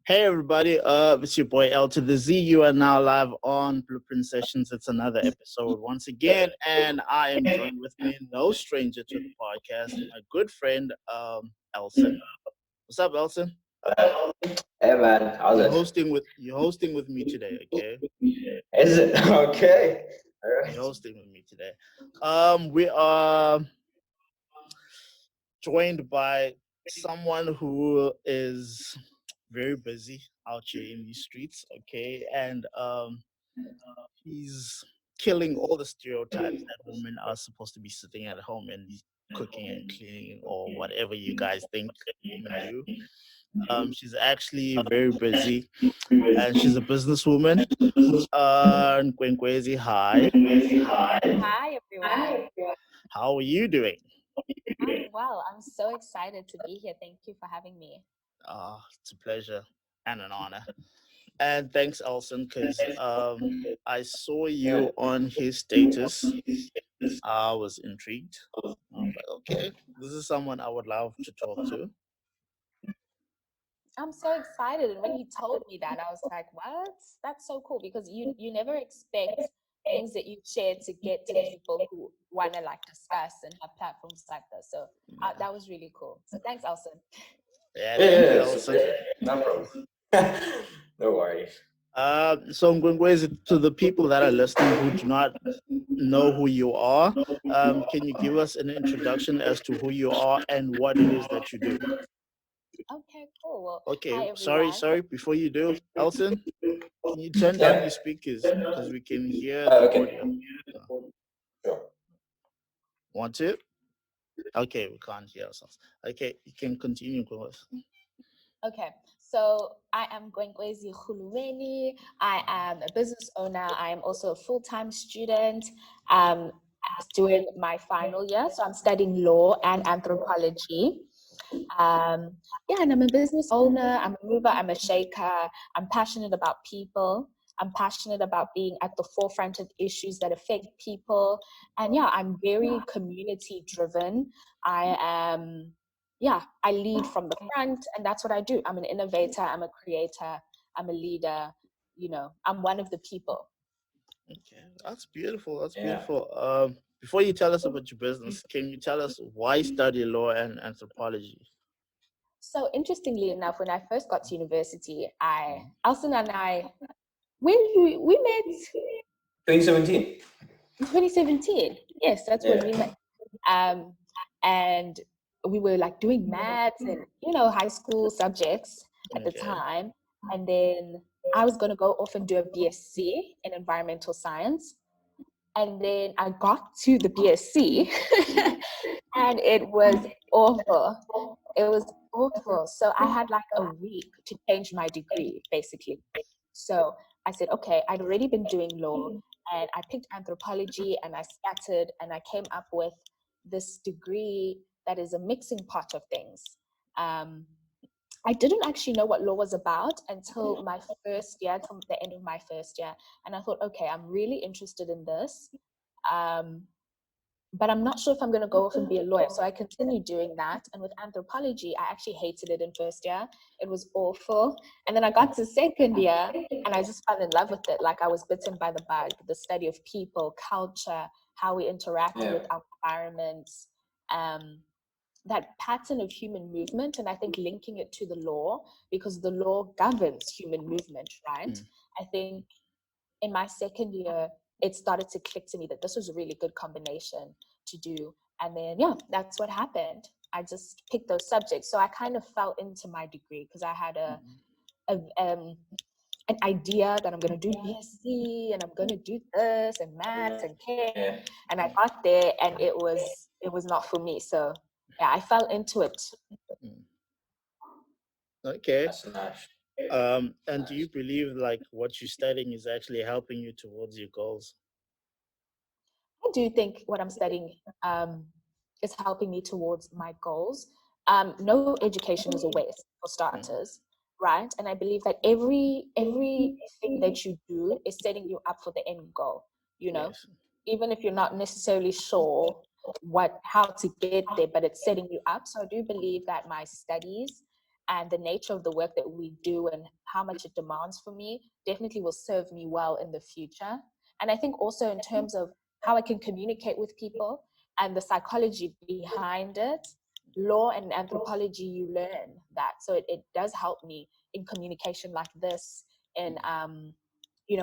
Hey everybody, it's your boy L to the Z. You are now live on Blueprint Sessions. It's another episode once again, and I am joined with me, no stranger to the podcast, my good friend Elson. What's up, Elson? Hey man, how's You're it? hosting with me today, okay? Is it okay? All You're right. hosting with me today. We are joined by someone who is very busy out here in these streets, okay, and he's killing all the stereotypes that women are supposed to be sitting at home and cooking and cleaning or whatever you guys think women do. She's actually very busy and she's a businesswoman. Nkwenkwezi, hi. Hi, everyone. How are you doing? I'm well. I'm so excited to be here. Thank you for having me. It's a pleasure and an honor. And thanks, Elson, because I saw you on his status. I was intrigued. I was like, okay, this is someone I would love to talk to. I'm so excited. And when he told me that, I was like, what? That's so cool because you never expect things that you share to get to people who want to like discuss and have platforms like this. So Yeah, that was really cool. So thanks, Elson. yeah, Yeah, thank you, yeah, Elson. no problem. No worries. So Nkwenkwezi, to the people that are listening who do not know who you are, can you give us an introduction as to who you are and what it is that you do? Okay, cool. Well, Okay, hi, everyone. sorry, before you do, Elson, can you turn down Yeah. your speakers because we can hear the Okay. audio? Sure. Want to? Okay, we can't hear ourselves. Okay, you can continue, Nkwenkwezi. Okay, so I am Nkwenkwezi Khuluweni. I am a business owner. I am also a full-time student. Um, doing my final year, so I'm studying law and anthropology. Yeah, and I'm a business owner. I'm a mover. I'm a shaker. I'm passionate about people. I'm passionate about being at the forefront of issues that affect people. And yeah, I'm very community driven. I am yeah, I lead from the front, and that's what I do. I'm an innovator, I'm a creator, I'm a leader, I'm one of the people. Okay, that's beautiful. That's Yeah. beautiful. Before you tell us about your business, can you tell us why study law and anthropology? So interestingly enough, when I first got to university, Alison and I, when we met 2017. in 2017. Yes, that's when Yeah. we met. Um, and we were like doing maths and high school subjects at the Okay. time. And then I was going to go off and do a BSc in environmental science. And then I got to the BSc and it was awful. It was awful. So I had like a week to change my degree, basically. So I said, okay, I'd already been doing law and I picked anthropology and I scattered and I came up with this degree that is a mixing pot of things. Um, I didn't actually know what law was about until my first year, until the end of my first year. And I thought, okay, I'm really interested in this. Um, but I'm not sure if I'm going to go off and be a lawyer. So I continued doing that. And with anthropology, I actually hated it in first year. It was awful. And then I got to second year and I just fell in love with it. Like I was bitten by the bug, the study of people, culture, how we interact Yeah. with our environments, that pattern of human movement. And I think linking it to the law, because the law governs human movement, right? Mm. I think in my second year, it started to click to me that this was a really good combination to do. And then, yeah, that's what happened. I just picked those subjects. So I kind of fell into my degree because I had a an idea that I'm going to do BSc and I'm going to do this and maths and K. Yeah. And I got there and it was not for me. So yeah, I fell into it. Mm. Okay. That's nice. And do you believe like what you're studying is actually helping you towards your goals? I do think what I'm studying is helping me towards my goals. No education is a waste for Mm. starters, right? And I believe that everything that you do is setting you up for the end goal. You know, Yes. even if you're not necessarily sure how to get there, but it's setting you up. So I do believe that my studies and the nature of the work that we do and how much it demands for me definitely will serve me well in the future. And I think also in terms of how I can communicate with people and the psychology behind it, law and anthropology, you learn that. So it does help me in communication like this. And,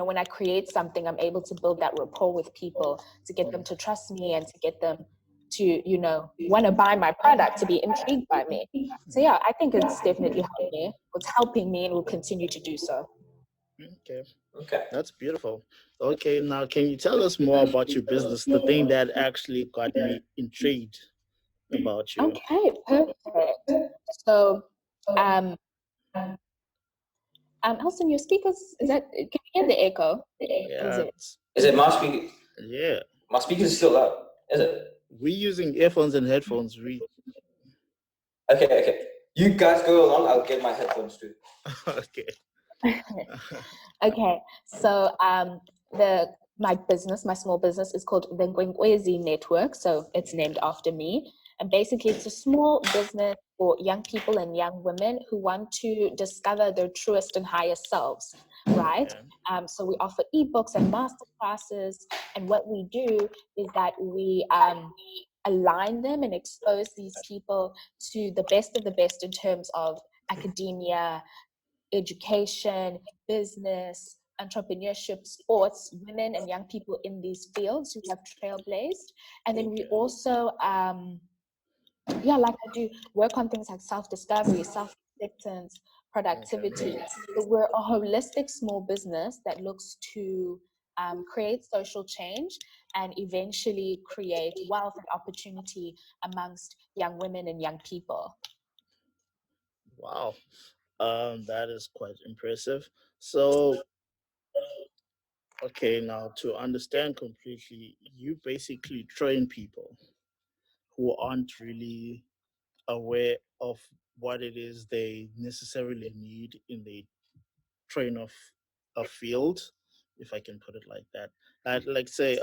when I create something, I'm able to build that rapport with people to get them to trust me and to get them to, want to buy my product, to be intrigued by me. So yeah, I think it's definitely helped me. It's helping me and will continue to do so. Okay, Okay. that's beautiful. Okay, now can you tell us more about your business? The thing that actually got me intrigued about you. Okay, perfect. So, um, Elson, your speakers, can you hear the echo? Or is Yeah, it? Is it my speaker? yeah. My speaker is still up. Is it? We using earphones and headphones. Okay, okay. You guys go along. I'll get my headphones too. Okay. Okay, so my small business is called the Nkwenkwezi Network, so it's named after me. And basically, it's a small business for young people and young women who want to discover their truest and highest selves, right? Yeah. So we offer ebooks and master classes, and what we do is that we align them and expose these people to the best of the best in terms of academia, education, business, entrepreneurship, sports, women and young people in these fields who have trailblazed. And then we Okay. also, like I do, work on things like self-discovery, self-acceptance, productivity. So we're a holistic small business that looks to create social change and eventually create wealth and opportunity amongst young women and young people. Wow. That is quite impressive. So, okay, now to understand completely, you basically train people who aren't really aware of what it is they necessarily need in the train of a field, if I can put it like that. Like say,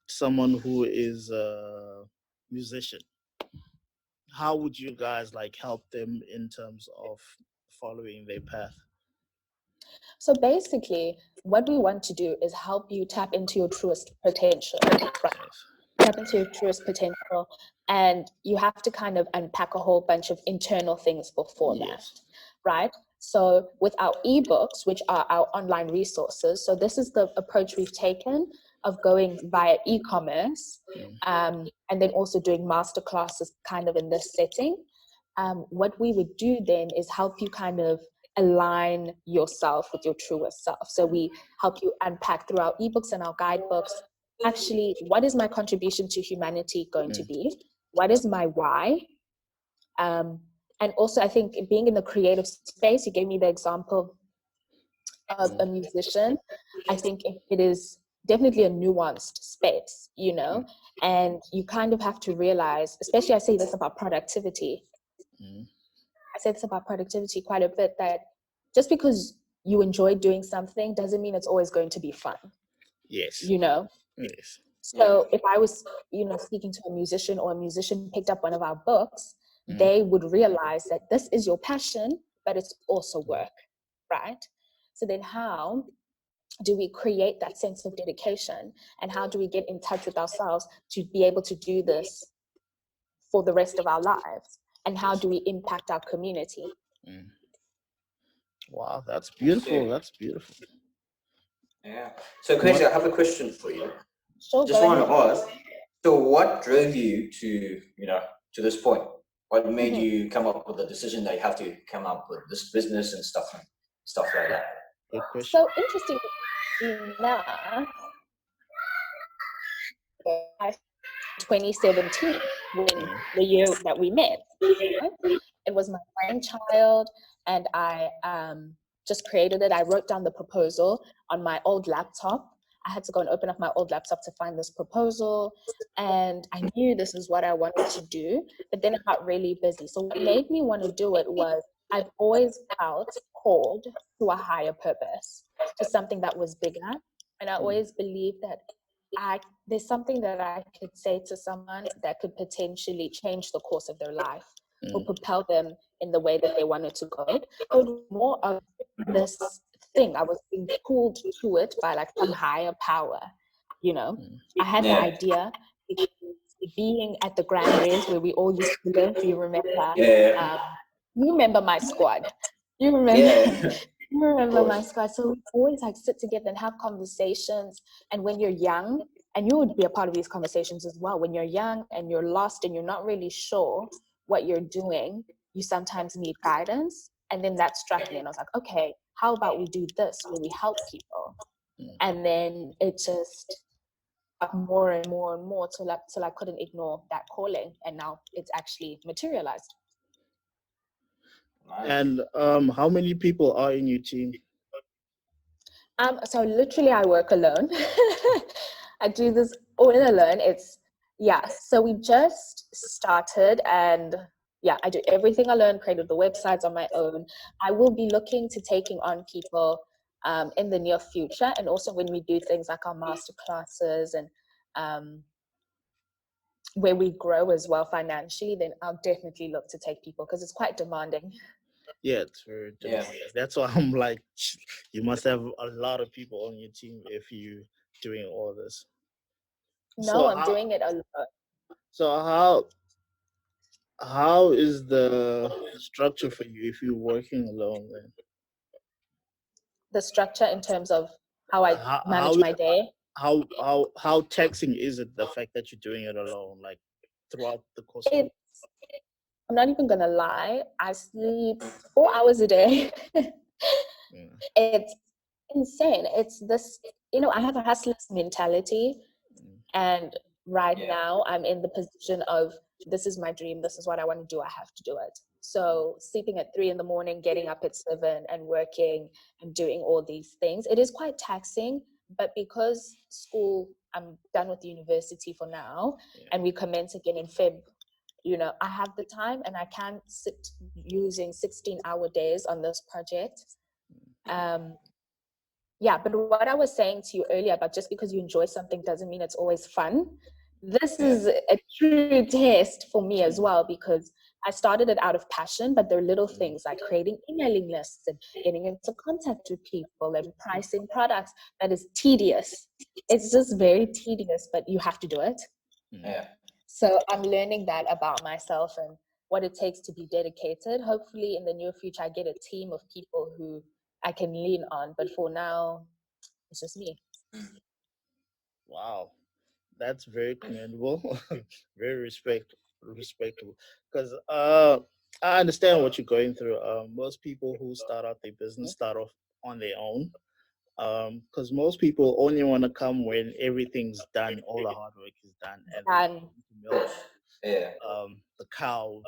someone who is a musician. How would you guys like help them in terms of following their path? So basically, what we want to do is help you tap into your truest potential, right? Yes. Tap into your truest potential, and you have to kind of unpack a whole bunch of internal things before that, Yes. right? So with our ebooks, which are our online resources, so this is the approach we've taken of going via e-commerce, and then also doing master classes kind of in this setting. What we would do then is help you kind of align yourself with your truest self. So we help you unpack through our ebooks and our guidebooks, actually, what is my contribution to humanity going to be? What is my why? And also, I think being in the creative space, you gave me the example of a musician. I think it is definitely a nuanced space, and you kind of have to realize, especially I say this about productivity. I say this about productivity quite a bit, that just because you enjoy doing something doesn't mean it's always going to be fun, Yes. you know? Yes. So if I was, speaking to a musician or a musician picked up one of our books, they would realize that this is your passion, but it's also work, right? So then how do we create that sense of dedication, and how do we get in touch with ourselves to be able to do this for the rest of our lives? And how do we impact our community? Wow, that's I beautiful. see. That's beautiful. Yeah. So, What? Crazy, I have a question for you. Sure, Just go want ahead. to ask. So, what drove you to this point? What made you come up with the decision that you have to come up with this business and stuff like that? Good question. So interesting enough, 2017, when the year that we met. It was my brainchild, and I just created it. I wrote down the proposal on my old laptop. I had to go and open up my old laptop to find this proposal, and I knew this is what I wanted to do, but then I got really busy. So what made me want to do it was I've always felt called to a higher purpose, to something that was bigger, and I always believed that there's something that I could say to someone that could potentially change the course of their life or propel them in the way that they wanted to go. It was more of this thing. I was being pulled to it by like some higher power, you know. I had the Yeah. idea because being at the Grand Res where we all used to live, you remember? Yeah. You remember my squad. You remember? Yeah. You remember Of my course. squad. So we always like sit together and have conversations. And when you're young, and you would be a part of these conversations as well, when you're young and you're lost and you're not really sure what you're doing, you sometimes need guidance. And then that struck me, and I was like, okay, how about we do this where we help people? And then it just got more and more and more till I couldn't ignore that calling, and now it's actually materialized. Nice. And how many people are in your team? So literally I work alone. I do this all alone. So we just started, and yeah, I do everything alone, created the websites on my own. I will be looking to taking on people in the near future, and also when we do things like our master classes and um, where we grow as well financially, then I'll definitely look to take people because it's quite demanding. Yeah, it's very Yeah. demanding. That's why I'm like, you must have a lot of people on your team if you doing all this. No, So I'm doing it alone. so how is the structure for you if you're working alone then? The structure in terms of how I How manage my day. how taxing is it the fact that you're doing it alone, like throughout the course of It's, I'm not even gonna lie, I sleep 4 hours a day. yeah. It's insane. It's this, I have a hustler's mentality, Mm, and right Yeah. now I'm in the position of this is my dream, this is what I want to do, I have to do it. So sleeping at 3 in the morning, getting up at 7 and working and doing all these things, it is quite taxing. But because school, I'm done with university for now, yeah. and we commence again in Feb, I have the time and I can sit using 16-hour days on this project. Um, yeah, but what I was saying to you earlier about just because you enjoy something doesn't mean it's always fun. This Yeah. is a true test for me as well, because I started it out of passion, but there are little things like creating emailing lists and getting into contact with people and pricing products that is tedious. It's just very tedious, but you have to do it. Yeah. So I'm learning that about myself and what it takes to be dedicated. Hopefully, in the near future, I get a team of people who I can lean on. But for now, it's just me. Wow, that's very commendable. Very respectable. Because I understand what you're going through. Most people who start out their business start off on their own. Because most people only want to come when everything's done, all the hard work is done, and they And want to milk Yeah. the cow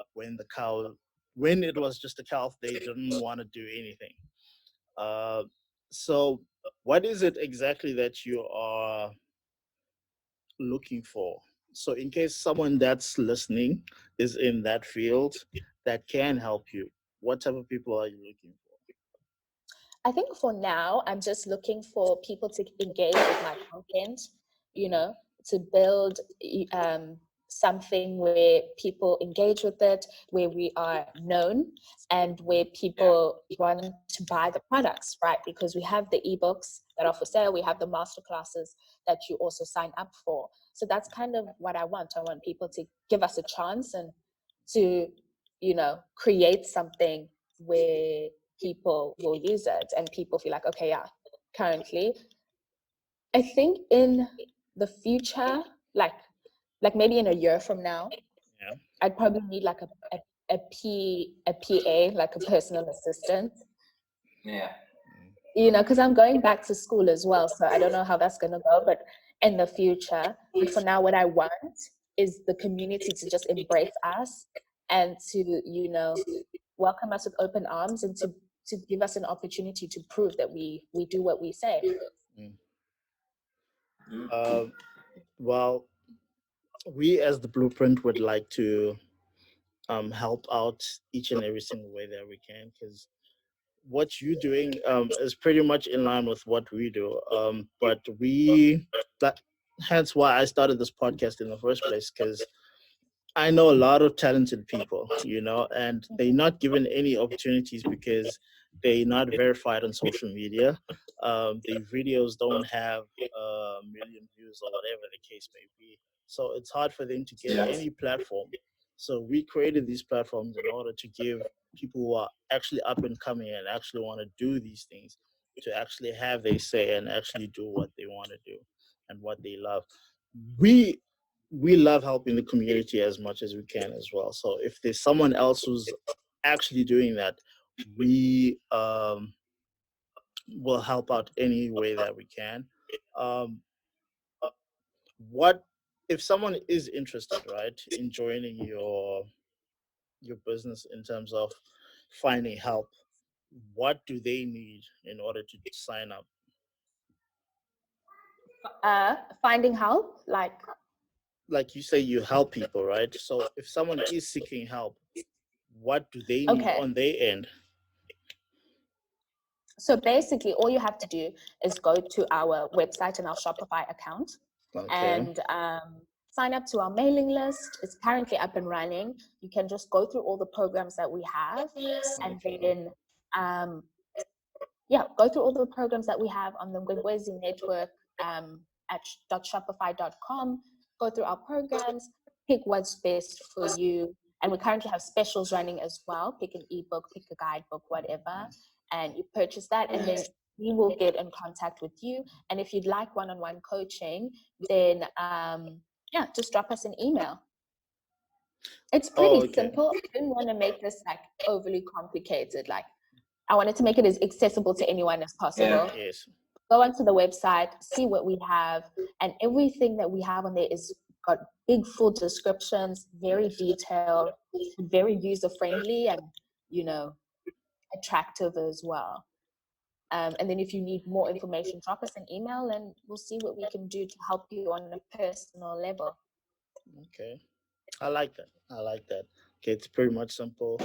when it was just a cow, they didn't want to do anything. Uh, so what is it exactly that you are looking for? So in case someone that's listening is in that field that can help you, what type of people are you looking for? I think for now, I'm just looking for people to engage with my content, you know, to build something where people engage with it, where we are known, and where people want to buy the products, right? Because we have the ebooks that are for sale, we have the masterclasses that you also sign up for. So that's kind of what I want. I want people to give us a chance and to, create something where people will use it and people feel like, okay, yeah, currently. I think in the future, like maybe in a year from now, Yeah. I'd probably need like a PA, like a personal assistant, Yeah. because I'm going back to school as well. So I don't know how that's going to go, but in the future. But for now, what I want is the community to just embrace us and to, welcome us with open arms and to give us an opportunity to prove that we do what we say. Mm. Uh, well, we as the Blueprint would like to help out each and every single way that we can, because what you're doing is pretty much in line with what we do. But that hence why I started this podcast in the first place, because I know a lot of talented people, and they're not given any opportunities because they're not verified on social media. The videos don't have a million views or whatever the case may be. So it's hard for them to get Yeah. any platform. So we created these platforms in order to give people who are actually up and coming and actually want to do these things to actually have their say and actually do what they want to do and what they love. We we love helping the community as much as we can as well. So if there's someone else who's actually doing that, we will help out any way that we can. Um, what if someone is interested, right, in joining your business in terms of finding help? What do they need in order to sign up? Finding help, Like you say, you help people, right? So if someone is seeking help, what do they need okay. on their end? So basically, all you have to do is go to our website and our Shopify account Okay. and sign up to our mailing list. It's currently up and running. You can just go through all the programs that we have and Okay. then um, go through all the programs that we have on the Nkwenkwezi network at .shopify.com. Go through our programs, pick what's best for you. And we currently have specials running as well. Pick an ebook, pick a guidebook, whatever, and you purchase that. And then we will get in contact with you. And if you'd like one-on-one coaching, then just drop us an email. It's Oh, pretty okay. simple. I didn't want to make this like overly complicated. Like I wanted to make it as accessible to anyone as possible. Yeah. Yes. Go onto the website, see what we have, and everything that we have on there is got big full descriptions, very Yes. detailed, very user friendly, and attractive as well. And then if you need more information, drop us an email, and we'll see what we can do to help you on a personal level. Okay. I like that. I like that. Okay, it's pretty much simple.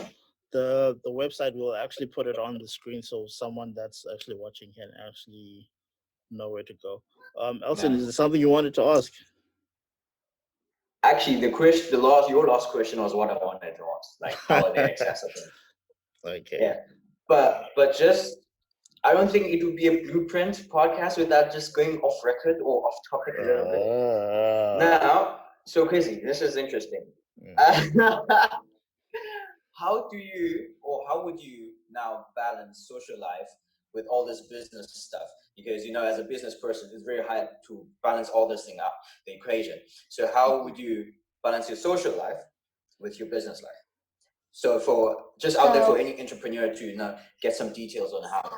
The website will actually put it on the screen so someone that's actually watching can actually know where to go. Elson, Yeah. is there something you wanted to ask? Actually, your last question was what I wanted to ask. Like, how are they accessible? Okay. Yeah, but just I don't think it would be a blueprint podcast without just going off record or off topic a little bit. Now, so crazy. This is interesting. How do you, or how would you now balance social life with all this business stuff? Because as a business person, it's very hard to balance all this thing up, the equation. So how would you balance your social life with your business life? So for just out there for So, any entrepreneur to get some details on how.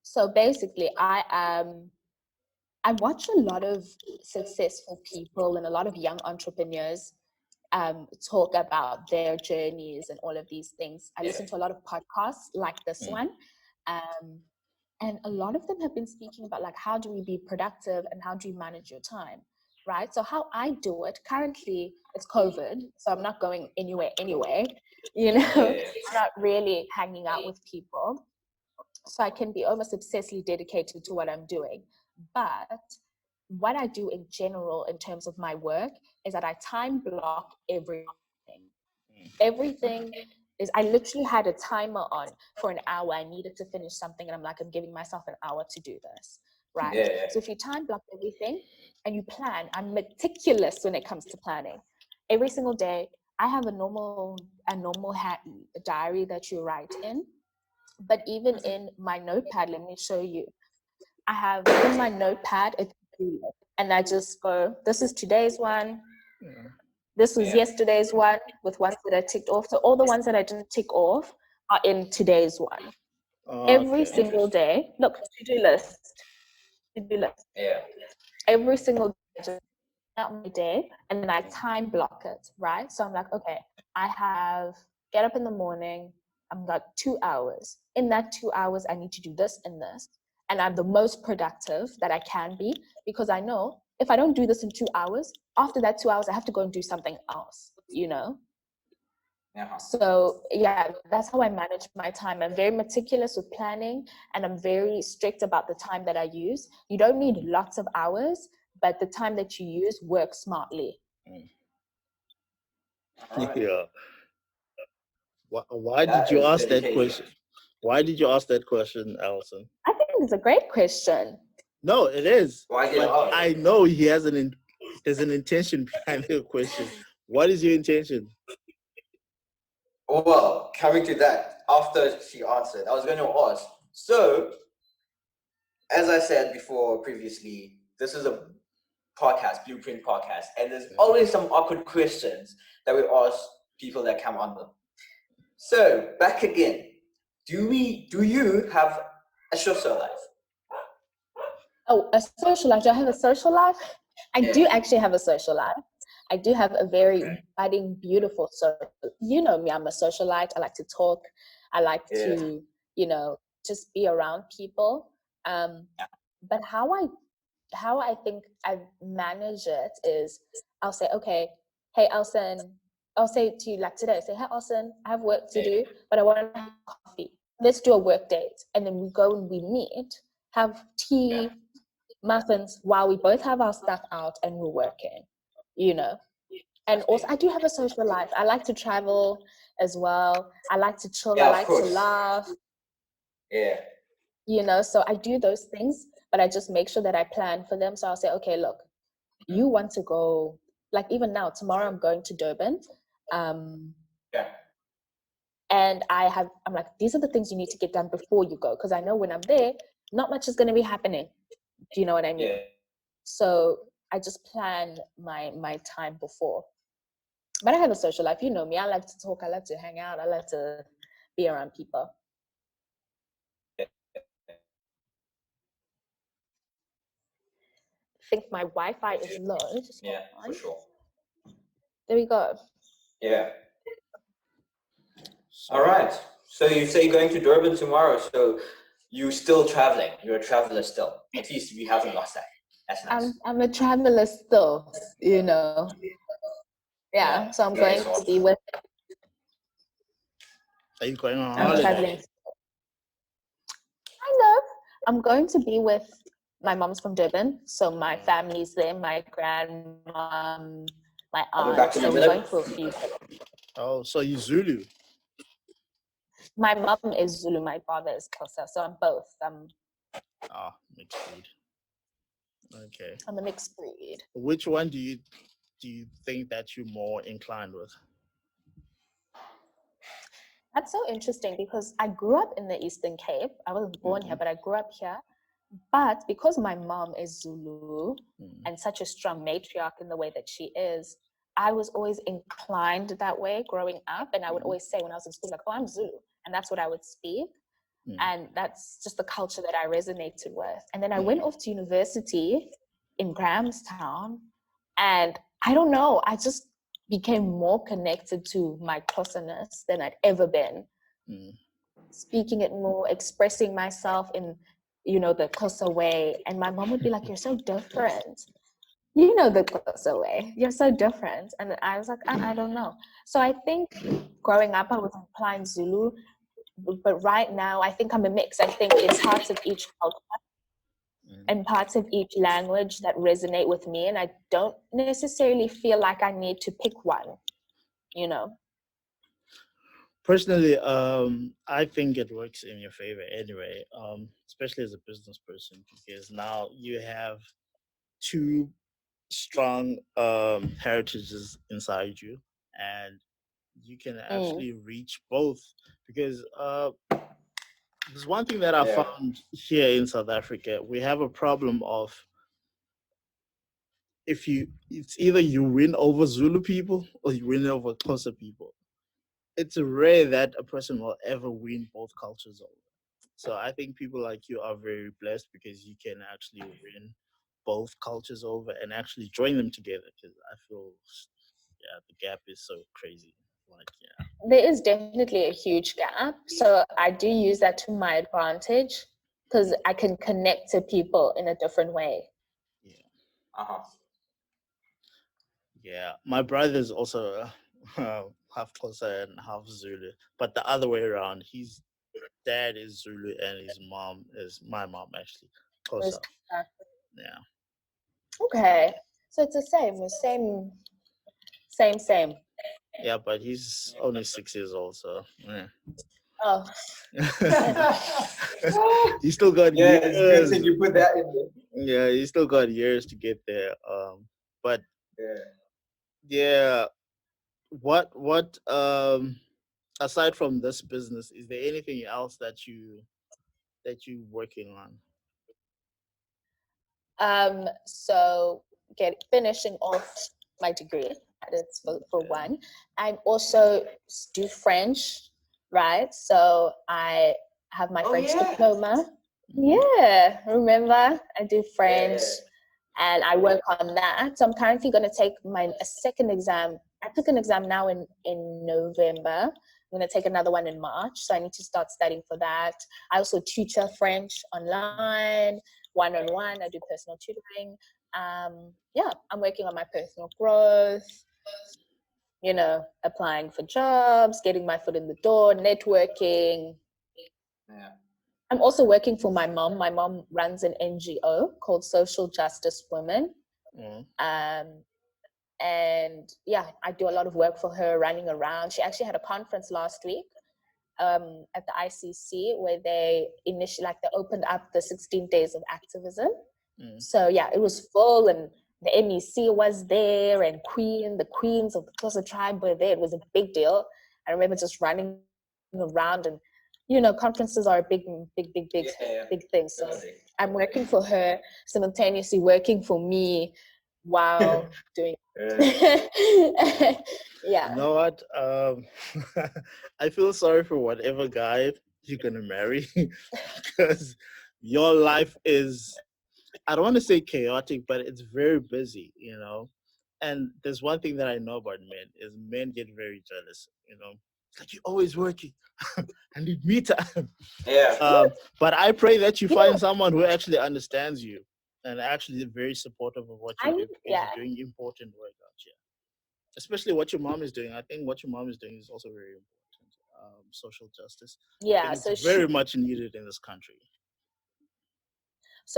so basically, I watch a lot of successful people and a lot of young entrepreneurs talk about their journeys and all of these things. I listen to a lot of podcasts like this one. Um, and a lot of them have been speaking about like how do we be productive and how do you manage your time, right? So how I do it currently, it's COVID, so I'm not going anywhere anyway. I'm not really hanging out with people, so I can be almost obsessively dedicated to what I'm doing. But what I do in general in terms of my work is that I time block everything. Everything is, I literally had a timer on for an hour. I needed to finish something, and I'm like, I'm giving myself an hour to do this, right? Yeah. So if you time block everything and you plan, I'm meticulous when it comes to planning. Every single day, I have a normal diary that you write in, but even in my notepad, let me show you. I have in my notepad a to-do list, and I just go, this is today's one. This was yesterday's one with ones that I ticked off. So all the ones that I didn't tick off are in today's one. Every Okay. single day, look, to-do list. Yeah. Every single day, I just out my day and then I time block it, right? So I'm like, okay, get up in the morning, I've got 2 hours. In that 2 hours, I need to do this and this. And I'm the most productive that I can be because I know if I don't do this in 2 hours, after that 2 hours, I have to go and do something else. So yeah, that's how I manage my time. I'm very meticulous with planning and I'm very strict about the time that I use. You don't need lots of hours, but the time that you use, work smartly. All right. Yeah. Why did That you is ask that dedication. question? Why did you ask that question, Alison? I think it's a great question. No, it is. Why did But you ask? I know he has there's an intention behind the question. What is your intention? Well, coming to that, after she answered, I was going to ask. So, as I said before previously, this is a podcast, Blueprint podcast, and there's always some awkward questions that we ask people that come on them. So, back again. Do you have a social life? Oh, a social life. Do I have a social life? I do Yeah. actually have a social life. I do have a very budding, beautiful social. You know me, I'm a socialite. I like to talk. I like Yeah. to, just be around people. But how I think I manage it is I'll say, okay, hey Elson, I'll say to you like today, say, hey Elson, I have work to do, but I want to have coffee. Let's do a work date. And then we go and we meet, have tea, muffins while we both have our stuff out and we're working, you know. And also I do have a social life. I like to travel as well. I like to chill, I Yeah, of like to course. laugh, Yeah. so I do those things, but I just make sure that I plan for them. So I'll say, okay, look, you want to go, like even now, tomorrow I'm going to Durban. Yeah. And I'm like, these are the things you need to get done before you go. Because I know when I'm there, not much is going to be happening. Do you know what I mean? Yeah. So I just plan my time before. But I have a social life. You know me. I like to talk. I like to hang out. I like to be around people. I think my Wi-Fi is low. Just hold Yeah, for on. sure. There we go. Yeah. All So right. So you say you're going to Durban tomorrow. So you still traveling. You're a traveler still. At least we haven't lost that. That's nice. I'm a traveler still. Yeah. Yeah. So I'm That going is to awesome. be with. are you going on I'm holiday? traveling. Kind of. I'm going to be with my mom's from Durban, so my family's there. My grandmom, my Coming aunt. back to So New we're going Zealand. for a few. Oh, so you Zulu. My mom is Zulu. My father is Xhosa. So I'm both. Ah, mixed breed. Okay. I'm a mixed breed. Which one do you think that you're more inclined with? That's so interesting because I grew up in the Eastern Cape. I wasn't born here, Mm-hmm. but I grew up here. But because my mom is Zulu Mm-hmm. and such a strong matriarch in the way that she is, I was always inclined that way growing up. And I would always say when I was in school, like, oh, I'm Zulu. And that's what I would speak. And that's just the culture that I resonated with. And then I went off to university in Grahamstown. And I don't know, I just became more connected to my Xhosaness than I'd ever been. Mm-hmm. Speaking it more, expressing myself in, the Xhosa way. And my mom would be like, you're so different. You know the Xhosa way. You're so different. And I was like, I don't know. So I think growing up, I was inclined Zulu. But right now, I think I'm a mix. I think it's parts of each culture and parts of each language that resonate with me. And I don't necessarily feel like I need to pick one, you know? Personally, I think it works in your favor anyway, especially as a business person, because now you have two strong heritages inside you, and you can Mm, actually reach both. Because there's one thing that I Yeah. found here in South Africa: we have a problem of it's either you win over Zulu people or you win over Xhosa people. It's rare that a person will ever win both cultures over. So I think people like you are very blessed because you can actually win both cultures over and actually join them together. Because I feel, yeah, the gap is so crazy. Like, yeah, there is definitely a huge gap. So I do use that to my advantage because I can connect to people in a different way. yeah, Uh-huh. yeah. My brother is also half Xhosa and half Zulu, but the other way around. His dad is Zulu and his mom is my mom actually Xhosa. Yeah. Okay. So it's the same, same. Yeah, but he's only 6 years old, so yeah. Oh, He still got Yeah, it's good years. that you put that in there. Yeah, he still got years to get there. But Yeah. yeah, what aside from this business, is there anything else that you working on? so get finishing off my degree. That's for Okay. one, and also do French, right? So I have my Oh French yeah. diploma. Hmm. Yeah, remember I do French, Yeah. and I work on that. So I'm currently going to take my a second exam. I took an exam now in November. I'm going to take another one in March. So I need to start studying for that. I also tutor French online, one on one. I do personal tutoring. Yeah, I'm working on my personal growth, applying for jobs, getting my foot in the door, networking. Yeah. I'm also working for my mom. My mom runs an NGO called Social Justice Women. Mm, Um, and yeah, I do a lot of work for her running around. She actually had a conference last week at the ICC where they opened up the 16 days of activism. mm, So yeah, it was full, and the MEC was there, and the queens of the Xhosa tribe were there. It was a big deal. I remember just running around, and conferences are a big Yeah. thing. So Definitely. I'm working for her, simultaneously working for me while doing. Yeah. you Yeah, know what? I feel sorry for whatever guy you're gonna marry because your life is, I don't want to say chaotic, but it's very busy. And there's one thing that I know about men is men get very jealous. It's like you're always working. I need me time. Yeah. But I pray that you you know, find someone who actually understands you and actually very supportive of what you I do because yeah. you're doing important work out here. Especially what your mom is doing. I think what your mom is doing is also very important. Social justice. I Yeah, think it's so very much needed in this country.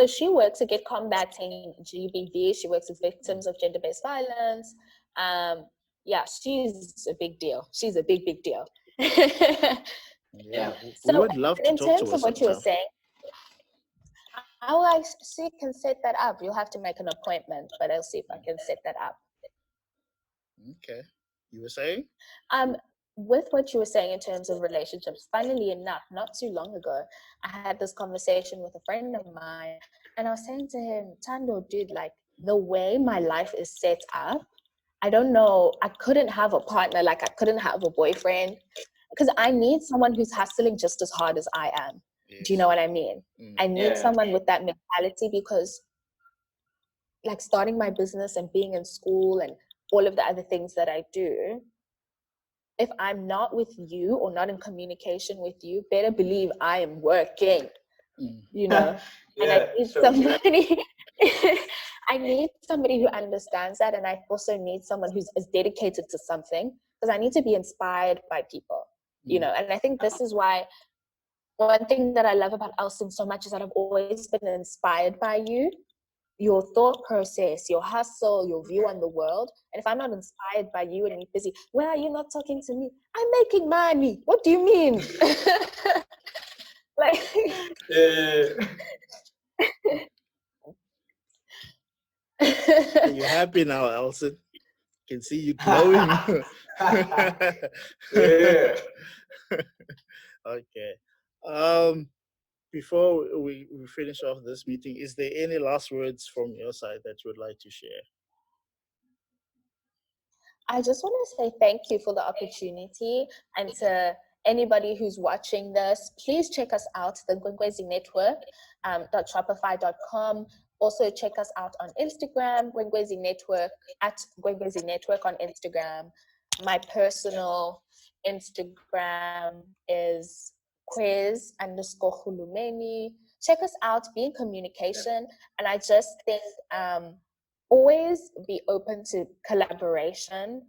she works again combating GBV. She works with victims of gender-based violence. Um, yeah, she's a big deal. She's a big deal. Yeah, Yeah. we So, would love to in talk to terms her of what you were sometime. saying, I'll see can set that up. You'll have to make an appointment, but I'll see if I can set that up. Okay. You were saying? Um, with what you were saying in terms of relationships, funnily enough, not too long ago, I had this conversation with a friend of mine, and I was saying to him, Tando, dude, like the way my life is set up, I don't know, I couldn't have a partner, like I couldn't have a boyfriend, because I need someone who's hustling just as hard as I am. Do you know Yes. what I mean? Mm, I need Yeah. someone with that mentality because, like, starting my business and being in school and all of the other things that I do, if I'm not with you or not in communication with you, better believe I am working, mm, you know. And I Yeah. need So true. somebody, I need somebody who understands that. And I also need someone who's as dedicated to something because I need to be inspired by people, mm, And I think this is why one thing that I love about Elson so much is that I've always been inspired by your thought process, your hustle, your view on the world. And if I'm not inspired by you and you're busy, why are you not talking to me? I'm making money. What do you mean? Like, Yeah. Are you happy now, Elson? Can see you glowing. Yeah. Okay. Um, before we finish off this meeting, is there any last words from your side that you would like to share? I just want to say thank you for the opportunity. And to anybody who's watching this, please check us out, the Nkwenkwezi Network, .shopify.com. Also check us out on Instagram, Nkwenkwezi Network, at Nkwenkwezi Network on Instagram. My personal Instagram is quiz_hulumeni. Check us out, be in Yeah. communication. And I just think always be open to collaboration.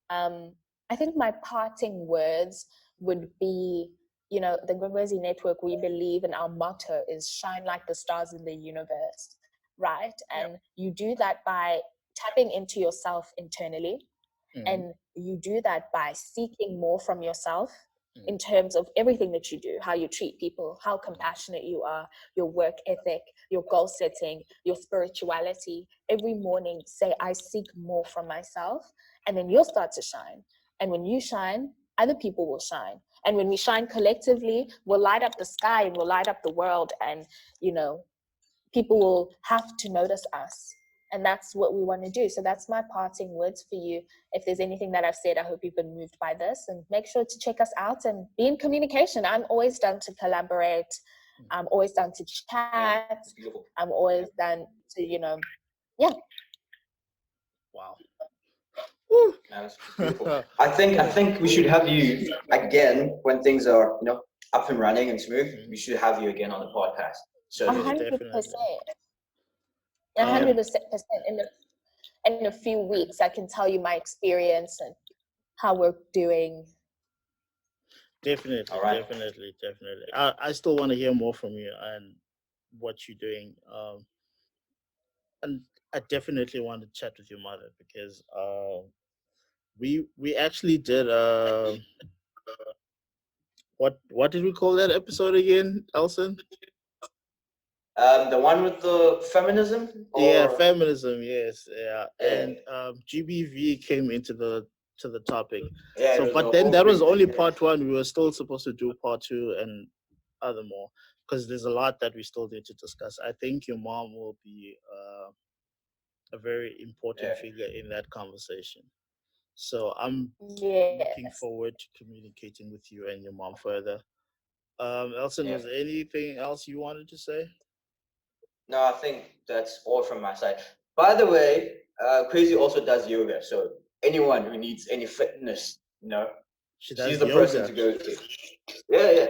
I think my parting words would be, the Nkwenkwezi Network, we believe in our motto is shine like the stars in the universe, right? Yeah. And you do that by tapping into yourself internally. Mm, And you do that by seeking more from yourself mm, in terms of everything that you do, how you treat people, how compassionate you are, your work ethic, your goal setting, your spirituality. Every morning, say, I seek more from myself, and then you'll start to shine. And when you shine, other people will shine. And when we shine collectively, we'll light up the sky and we'll light up the world. And, you know, people will have to notice us. And that's what we want to do. So that's my parting words for you. If there's anything that I've said, I hope you've been moved by this, and make sure to check us out and be in communication. I'm always down to collaborate. mm. I'm always down to Yeah, chat. it's beautiful. I'm always down to, yeah. Wow. Woo. Yeah, it's beautiful. I think we should have you again when things are up and running and smooth. Mm, We should have you again on the podcast. A yes, Certainly. hundred definitely. percent, a Um, hundred percent. In a few weeks, I can tell you my experience and how we're doing. All definitely, right. definitely, definitely. I still want to hear more from you and what you're doing. And I definitely want to chat with your mother because we actually did what did we call that episode again, Elson? The one with the feminism, Yeah, or feminism. Yes, yeah, yeah, and GBV came into the topic. yeah, it So, was a but then whole that was big only thing. Yeah. part one. We were still supposed to do part two and other more because there's a lot that we still need to discuss. I think your mom will be a very important Yeah. figure in that conversation. So I'm looking Yes. forward to communicating with you and your mom further. Elson, Yeah. was there anything else you wanted to say? No, I think that's all from my side. By the way, Crazy also does yoga, so anyone who needs any fitness, She she's does the person yoga. to go to. Yeah, yeah,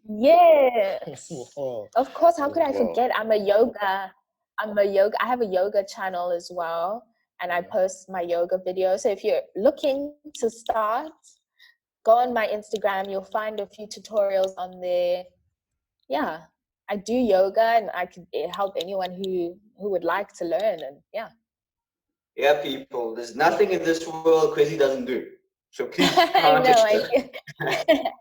Yes. Wow. Of course, how could I Wow. forget? I have a yoga channel as well, and I Mm. post my yoga videos. So if you're looking to start, go on my Instagram. You'll find a few tutorials on there. Yeah. I do yoga and I could help anyone who would like to learn, and yeah. yeah. People, there's nothing in this world Crazy doesn't do. So please I know, contact her.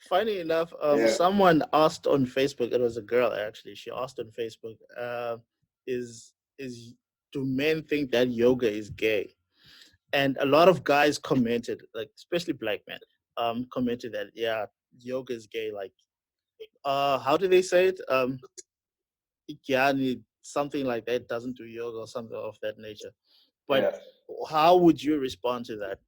Funny enough, Yeah. someone asked on Facebook. It was a girl actually. She asked on Facebook, "Is do men think that yoga is gay?" And a lot of guys commented, like especially black men, commented that yeah, yoga is gay. Like, how do they say it? Yani, something like that doesn't do yoga or something of that nature. But Yeah. how would you respond to that?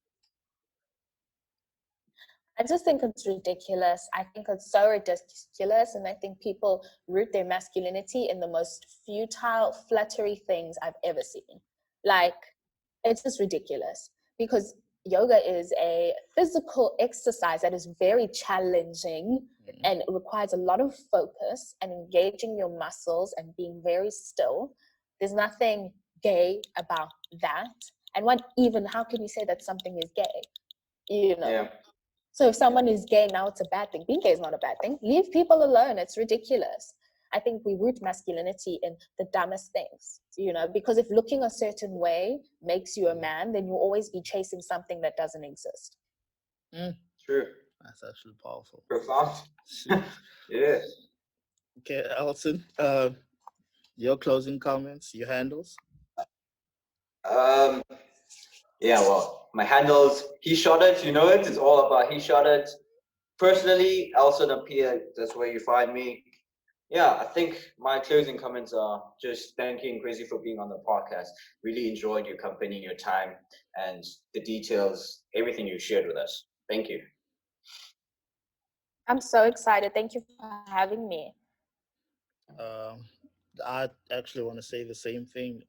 I just think it's ridiculous. I think it's so ridiculous. And I think people root their masculinity in the most futile, fluttery things I've ever seen. Like, it's just ridiculous because yoga is a physical exercise that is very challenging Mm, and it requires a lot of focus and engaging your muscles and being very still. There's nothing gay about that. And how can you say that something is gay? You know, Yeah. so if someone is gay, now it's a bad thing. Being gay is not a bad thing. Leave people alone. It's ridiculous. I think we root masculinity in the dumbest things, because if looking a certain way makes you a mm, man, then you'll always be chasing something that doesn't exist. mm. True. That's actually powerful. Profound. Shit. Yeah. Okay, Alison, your closing comments, your handles. Um. Yeah. Well, my handles. He shot it. You know it. It's all about he shot it. Personally, Elson appear. That's where you find me. Yeah, I think my closing comments are just thanking Crazy for being on the podcast. Really enjoyed your company, your time, and the details, everything you shared with us. Thank you. I'm so excited. Thank you for having me. Um, I actually want to say the same thing.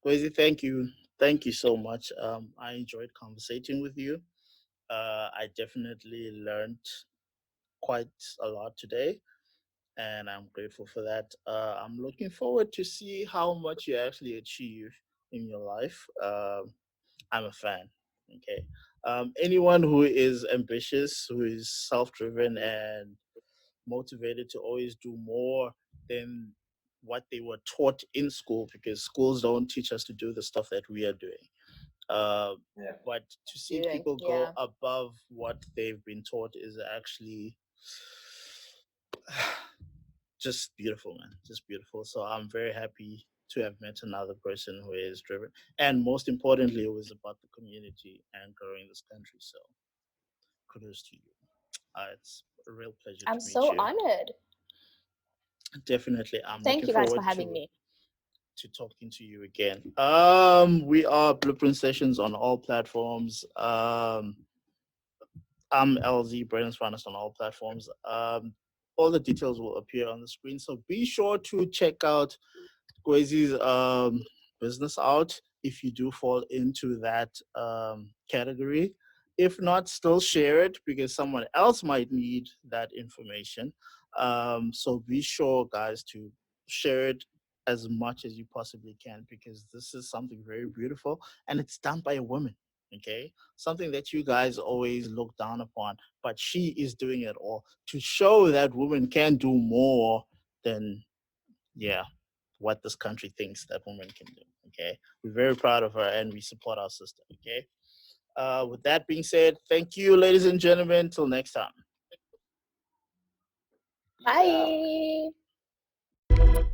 Kwesi, thank you so much. I enjoyed conversating with you. I definitely learned quite a lot today, and I'm grateful for that. I'm looking forward to see how much you actually achieve in your life. I'm a fan. Okay. Anyone who is ambitious, who is self-driven, and motivated to always do more than what they were taught in school, because schools don't teach us to do the stuff that we are doing. Uh, Yeah. but to see doing. people go Yeah. above what they've been taught is actually just beautiful, man. Just beautiful. So I'm very happy to have met another person who is driven, and most importantly, it was about the community and growing this country. So kudos to you. It's a real pleasure to I'm meet so you. honored. Definitely, I'm Thank looking you guys for forward having me. to talking to you again. We are Blueprint Sessions on all platforms. I'm LZ, Brandon's finest on all platforms. All the details will appear on the screen, so be sure to check out Kwezi's business out if you do fall into that category. If not, still share it because someone else might need that information. So be sure, guys, to share it as much as you possibly can because this is something very beautiful and it's done by a woman. Okay, something that you guys always look down upon, but she is doing it all to show that women can do more than, yeah, what this country thinks that women can do. Okay, we're very proud of her and we support our sister. Okay, with that being said, thank you, ladies and gentlemen. Till next time. Peace out. Bye.